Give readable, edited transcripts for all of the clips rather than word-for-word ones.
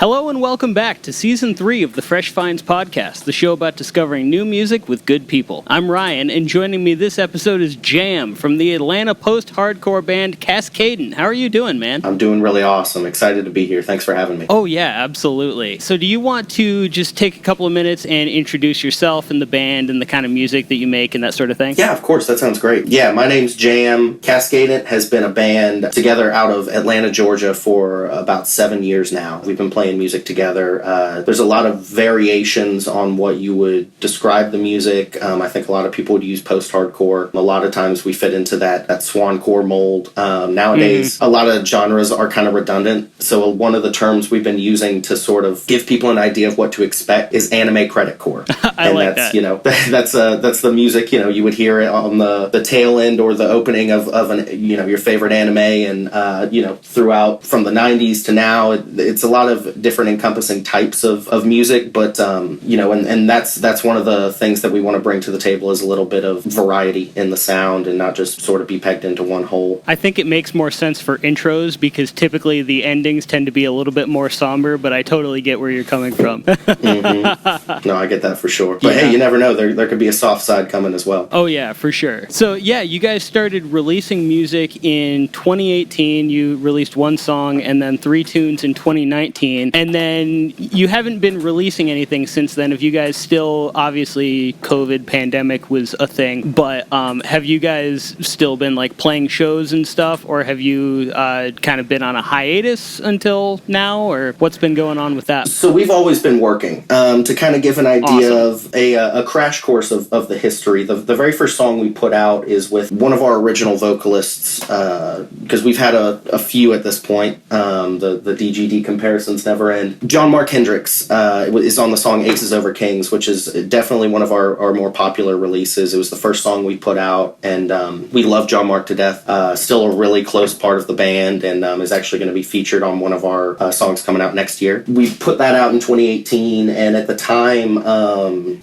Hello and welcome back to Season 3 of the Fresh Finds Podcast, the show about discovering new music with good people. I'm Ryan, and joining me this episode is Jam from the Atlanta post-hardcore band Cascadent. How are you doing, man? I'm doing really awesome. Excited to be here. Thanks for having me. Oh, yeah, absolutely. So do you want to just take a couple of minutes and introduce yourself and the band and the kind of music that you make and that sort of thing? Yeah, of course. That sounds great. Yeah, my name's Jam. Cascadent has been a band together out of Atlanta, Georgia for about 7 years now. We've been playing music together. There's a lot of variations on what you would describe the music. I think a lot of people would use post-hardcore. A lot of times we fit into that swancore mold. Nowadays, a lot of genres are kind of redundant. So one of the terms we've been using to sort of give people an idea of what to expect is Anime-Creditcore. I like that. You know, that's the music, you know, you would hear it on the tail end or the opening of an, you know, your favorite anime, and you know, throughout from the 90s to now, it's a lot of different encompassing types of music, but you know, and that's one of the things that we want to bring to the table is a little bit of variety in the sound and not just sort of be pegged into one hole. I think it makes more sense for intros because typically the endings tend to be a little bit more somber, but I totally get where you're coming from. No, I get that for sure. But hey, you never know, there could be a soft side coming as well. Oh yeah, for sure. So yeah, you guys started releasing music in 2018. You released one song and then 3 tunes in 2019, and then you haven't been releasing anything since then. Have you guys still, obviously COVID pandemic was a thing, but have you guys still been like playing shows and stuff, or have you kind of been on a hiatus until now, or what's been going on with that? So we've always been working. To kind of give an idea of a crash course of the history, the very first song we put out is with one of our original vocalists, because we've had a few at this point. The DGD comparisons never end. John Mark Hendricks is on the song Aces Over Kings, which is definitely one of our more popular releases. It was the first song we put out, and we love John Mark to death. Still a really close part of the band, and is actually going to be featured on one of our songs coming out next year. We put that out in 2018, and at the time,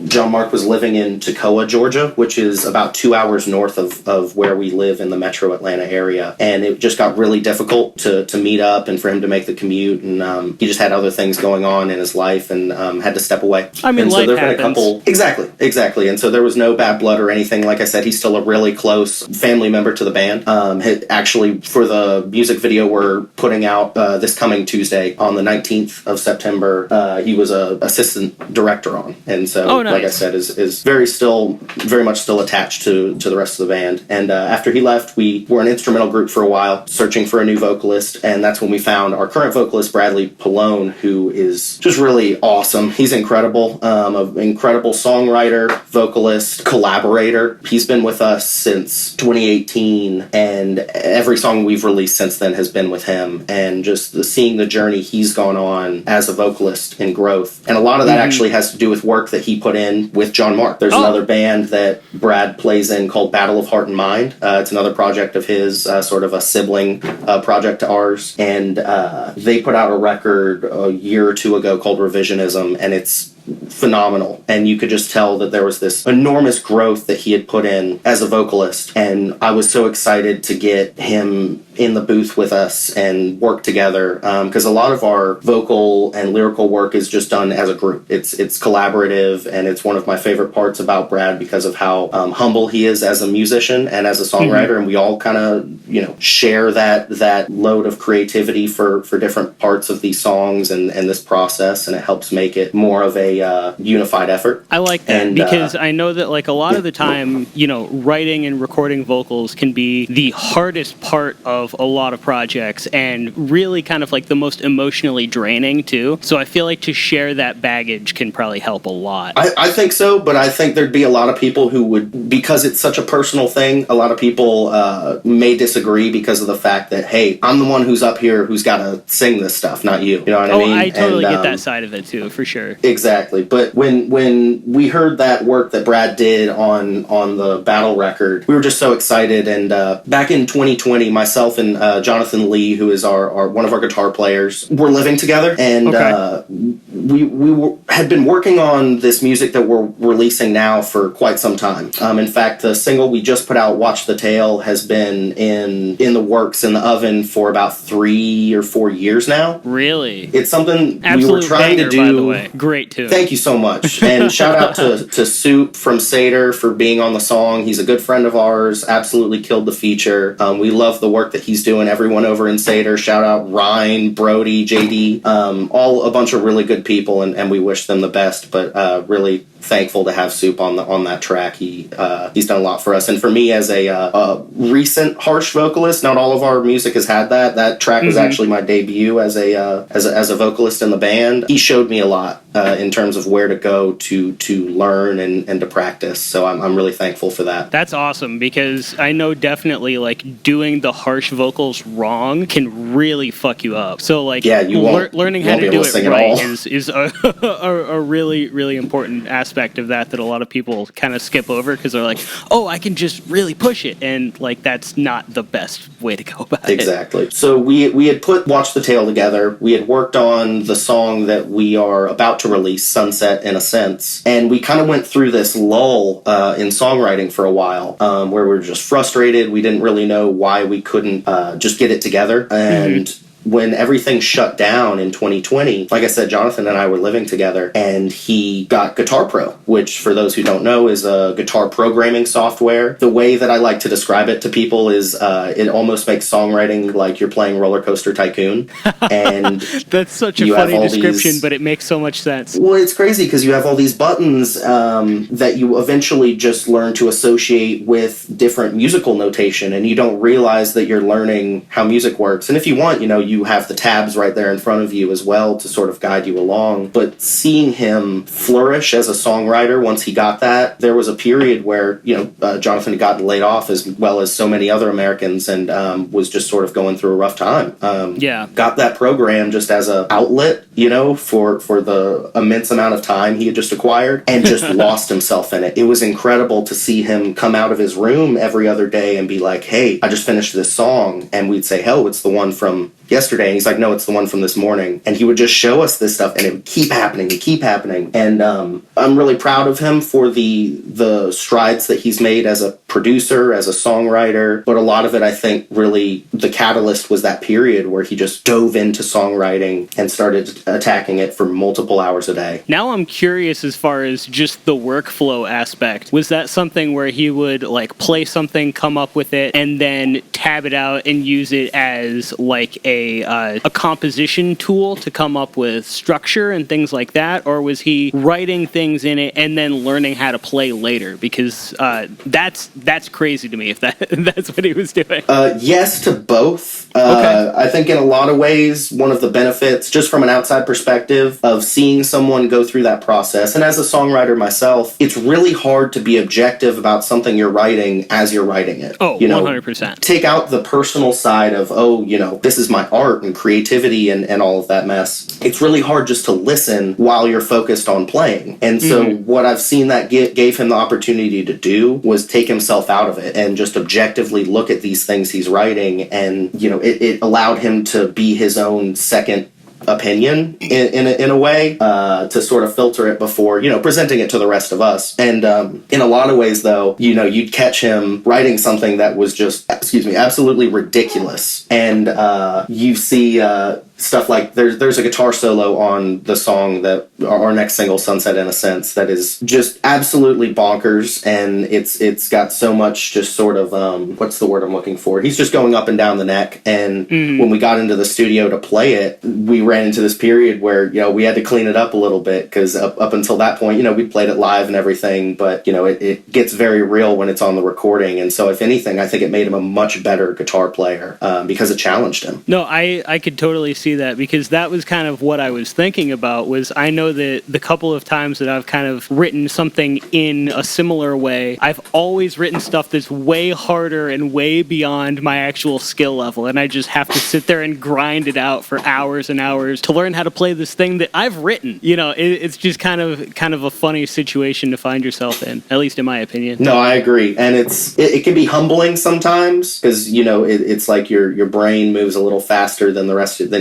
John Mark was living in Toccoa, Georgia, which is about 2 hours north of where we live in the metro Atlanta area, and it just got really difficult to meet up and for him to make the commute, and he just had other things going on in his life and had to step away. I mean, and so life there's happens. Been a couple, exactly, and so there was no bad blood or anything. Like I said, he's still a really close family member to the band. Actually, for the music video we're putting out this coming Tuesday on the 19th of September, he was a assistant director on, and so nice. Like I said, is very much still attached to the rest of the band. And after he left, we were an instrumental group for a while, searching for a new vocalist, and that's when we found our current vocalist, Bradley Pallone, who is just really awesome. He's incredible, an incredible songwriter, vocalist, collaborator. He's been with us since 2018, and every song we've released since then has been with him, and just seeing the journey he's gone on as a vocalist in growth. And a lot of that actually has to do with work that he put in with John Mark. There's another band that Brad plays in called Battle of Heart and Mind. It's another project of his, sort of a sibling project to ours, and they put out a record a year or two ago called Revisionism, and it's phenomenal, and you could just tell that there was this enormous growth that he had put in as a vocalist, and I was so excited to get him in the booth with us and work together, because a lot of our vocal and lyrical work is just done as a group. It's collaborative, and it's one of my favorite parts about Brad because of how humble he is as a musician and as a songwriter, and we all kind of, you know, share that load of creativity for different parts of these songs and this process, and it helps make it more of a unified effort. I like that, because I know that like a lot of the time, you know, writing and recording vocals can be the hardest part of a lot of projects, and really kind of like the most emotionally draining too. So I feel like to share that baggage can probably help a lot. I think so, but I think there'd be a lot of people who would, because it's such a personal thing, a lot of people may disagree because of the fact that, hey, I'm the one who's up here who's got to sing this stuff, not you. You know what I mean? I totally get that side of it too, for sure. Exactly. But when we heard that work that Brad did on the Battle record, we were just so excited. And back in 2020, myself and Jonathan Lee, who is our one of our guitar players, were living together, and had been working on this music that we're releasing now for quite some time. In fact, the single we just put out, Watch the Tail, has been in the works, in the oven, for about 3 or 4 years now. Really? It's something Absolute we were trying banger, to do. by the way. Great tune. Thank you so much. And shout out to Soup from Seder for being on the song. He's a good friend of ours, absolutely killed the feature. We love the work that he's doing. Everyone over in Seder, shout out Ryan, Brody, JD, all a bunch of really good people, and we wish them the best, but really thankful to have Soup on that track. He's done a lot for us, and for me as a recent harsh vocalist, not all of our music has had that. That track was actually my debut as a vocalist in the band. He showed me a lot in terms of where to go to learn and to practice. So I'm really thankful for that. That's awesome, because I know definitely like doing the harsh vocals wrong can really fuck you up. So like learning how to do it right is a really, really important aspect of that a lot of people kind of skip over, because they're like, oh, I can just really push it, and like that's not the best way to go about it. Exactly. So we had put Watch the Tail together. We had worked on the song that we are about to release, Sunset in a Sense, and we kind of went through this lull in songwriting for a while, where we were just frustrated. We didn't really know why we couldn't just get it together, and when everything shut down in 2020, like I said, Jonathan and I were living together, and he got Guitar Pro, which, for those who don't know, is a guitar programming software. The way that I like to describe it to people is it almost makes songwriting like you're playing Roller Coaster Tycoon. And that's such a funny description, but it makes so much sense. Well, it's crazy because you have all these buttons that you eventually just learn to associate with different musical notation, and you don't realize that you're learning how music works. And if you want, you have the tabs right there in front of you as well to sort of guide you along. But seeing him flourish as a songwriter once he got that, there was a period where, Jonathan had gotten laid off as well as so many other Americans, and was just sort of going through a rough time. Got that program just as an outlet, for the immense amount of time he had just acquired, and just lost himself in it. It was incredible to see him come out of his room every other day and be like, hey, I just finished this song. And we'd say, hell, it's the one from yesterday. And he's like, no, it's the one from this morning. And he would just show us this stuff, and it would keep happening. And I'm really proud of him for the strides that he's made as a producer, as a songwriter. But a lot of it, I think, really the catalyst was that period where he just dove into songwriting and started attacking it for multiple hours a day. Now I'm curious, as far as just the workflow aspect, was that something where he would like play something, come up with it, and then tab it out and use it as like a composition tool to come up with structure and things like that? Or was he writing things in it and then learning how to play later? Because that's crazy to me if that's what he was doing. Yes to both. Okay. I think in a lot of ways, one of the benefits, just from an outside perspective, of seeing someone go through that process, and as a songwriter myself, it's really hard to be objective about something you're writing as you're writing it. Oh, 100%. Take out the personal side of, this is my art and creativity and all of that mess. It's really hard just to listen while you're focused on playing. And so what I've seen that gave him the opportunity to do was take himself out of it and just objectively look at these things he's writing. And, it allowed him to be his own second opinion in a way, to sort of filter it before, presenting it to the rest of us. And in a lot of ways, though, you'd catch him writing something that was just, absolutely ridiculous. And you see stuff like there's a guitar solo on the song that our next single, Sunset in a Sense, that is just absolutely bonkers, and it's got so much just sort of what's the word I'm looking for? He's just going up and down the neck. And when we got into the studio to play it, we ran into this period where we had to clean it up a little bit, because up until that point, we played it live and everything, but it gets very real when it's on the recording. And so if anything, I think it made him a much better guitar player, because it challenged him. No, I could totally see that, because that was kind of what I was thinking about. Was I know that the couple of times that I've kind of written something in a similar way, I've always written stuff that's way harder and way beyond my actual skill level, and I just have to sit there and grind it out for hours and hours to learn how to play this thing that I've written. It's just kind of a funny situation to find yourself in, at least in my opinion. No, I agree, and it can be humbling sometimes, because it's like your brain moves a little faster than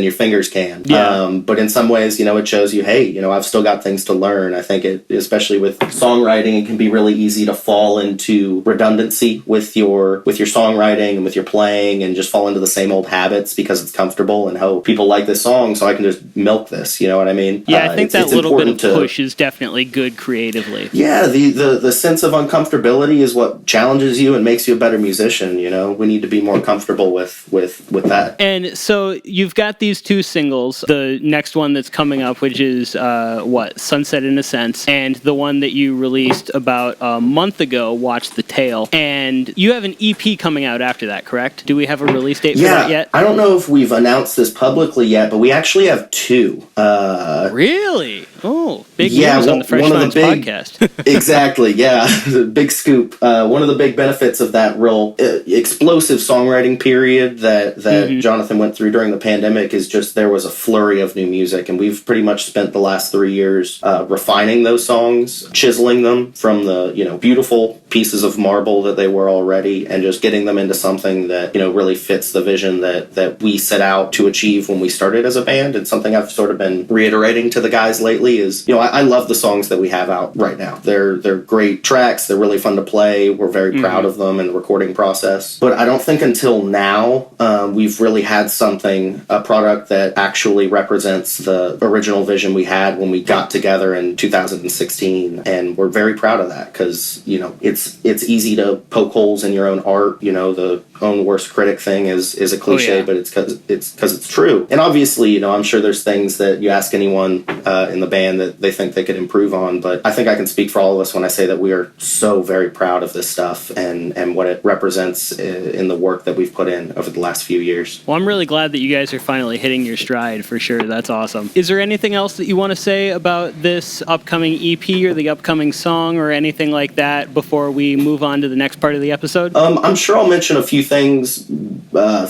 your your fingers can. Yeah. But in some ways, it shows you, hey, I've still got things to learn. I think especially with songwriting, it can be really easy to fall into redundancy with your songwriting and with your playing, and just fall into the same old habits because it's comfortable and how people like this song, so I can just milk this. You know what I mean? Yeah, I think that little bit of to push is definitely good creatively. Yeah, the sense of uncomfortability is what challenges you and makes you a better musician. We need to be more comfortable with that. And so you've got these two singles. The next one that's coming up, which is Sunset in a Sense, and the one that you released about a month ago, Watch the Tail. And you have an EP coming out after that, correct? Do we have a release date for that yet? I don't know if we've announced this publicly yet, but we actually have two. Really? Oh, big news on the Fresh Minds podcast. Exactly, yeah. Big scoop. One of the big benefits of that real explosive songwriting period that Jonathan went through during the pandemic is just there was a flurry of new music, and we've pretty much spent the last 3 years refining those songs, chiseling them from the beautiful pieces of marble that they were already, and just getting them into something that really fits the vision that we set out to achieve when we started as a band. And something I've sort of been reiterating to the guys lately is I love the songs that we have out right now. They're great tracks. They're really fun to play. We're very proud of them and the recording process. But I don't think until now we've really had a product that actually represents the original vision we had when we got together in 2016. And we're very proud of that because it's easy to poke holes in your own art. The own worst critic thing is a cliche, but it's because it's true. And obviously, I'm sure there's things that you ask anyone in the band that they think they could improve on. But I think I can speak for all of us when I say that we are so very proud of this stuff and what it represents in the work that we've put in over the last few years. Well, I'm really glad that you guys are finally hitting your stride, for sure. That's awesome. Is there anything else that you want to say about this upcoming EP or the upcoming song or anything like that before we move on to the next part of the episode? I'm sure I'll mention a few things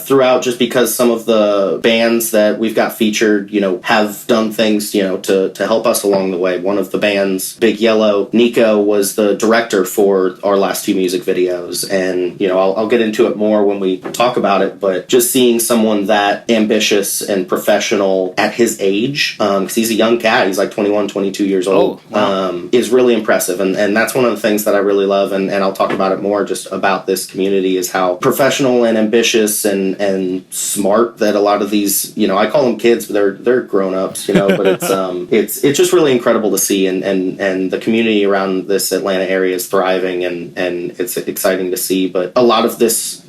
throughout, just because some of the bands that we've got featured, have done things, to help us along the way. One of the bands, Big Yellow, Nico, was the director for our last two music videos. And, I'll get into it more when we talk about it, but just seeing someone that ambitious and professional at his age, because he's a young cat, he's like 21, 22 years old, is really impressive. And that's one of the things that I really love, and I'll talk about it more just about this community, is how professional and ambitious and smart that a lot of these, I call them kids, but they're grown-ups, but it's just really incredible to see, and the community around this Atlanta area is thriving, and it's exciting to see. But a lot of these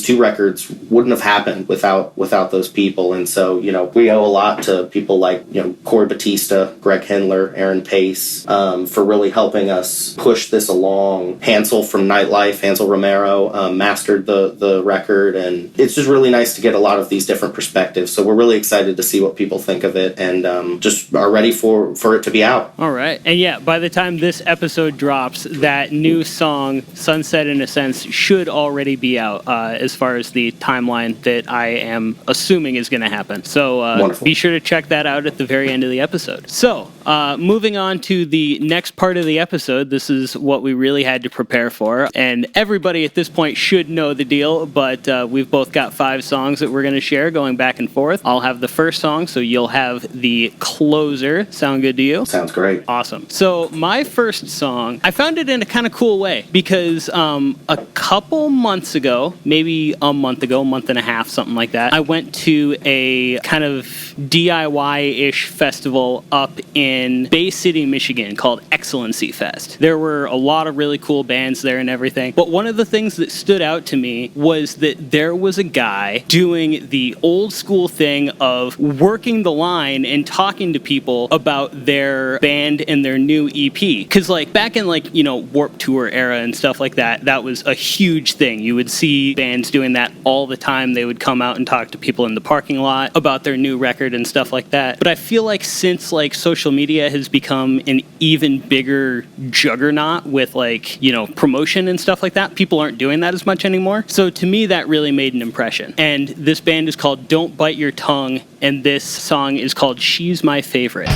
two records wouldn't have happened without those people. And so, we owe a lot to people like, Corey Batista, Greg Hindler, Aaron Pace, for really helping us push this along. Hansel from Nightlife, Hansel Romero, mastered the record, and it's just really nice to get a lot of these different perspectives. So we're really excited to see what people think of it, and just are ready for it to be out. All right. And yeah, by the time this episode drops, that new song, Sunset in a Sense, should already be out, as far as the timeline that I am assuming is going to happen. So be sure to check that out at the very end of the episode. So moving on to the next part of the episode, this is what we really had to prepare for. And everybody at this point should know the deal, but we've both got 5 songs that we're going to share going back and forth. I'll have the first song, so you'll have the closer. Sound good to you? Sounds great. Awesome. So my first song, I found it in a kind of cool way, because a couple months ago, maybe a month and a half, something like that, I went to a kind of DIY-ish festival up in Bay City, Michigan called Excellency Fest. There were a lot of really cool bands there and everything, but one of the things that stood out to me was that there was a guy doing the old school thing of working the line and talking to people about their band and their new EP. Because back in Warped Tour era and stuff like that, that was a huge thing. You would see bands doing that all the time. They would come out and talk to people in the parking lot about their new record and stuff like that. But I feel like since social media has become an even bigger juggernaut with promotion and stuff like that, people aren't doing that as much anymore. So to me, that really made an impression. And this band is called Don't Bite Your Tongue, and this song is called She's My Favorite.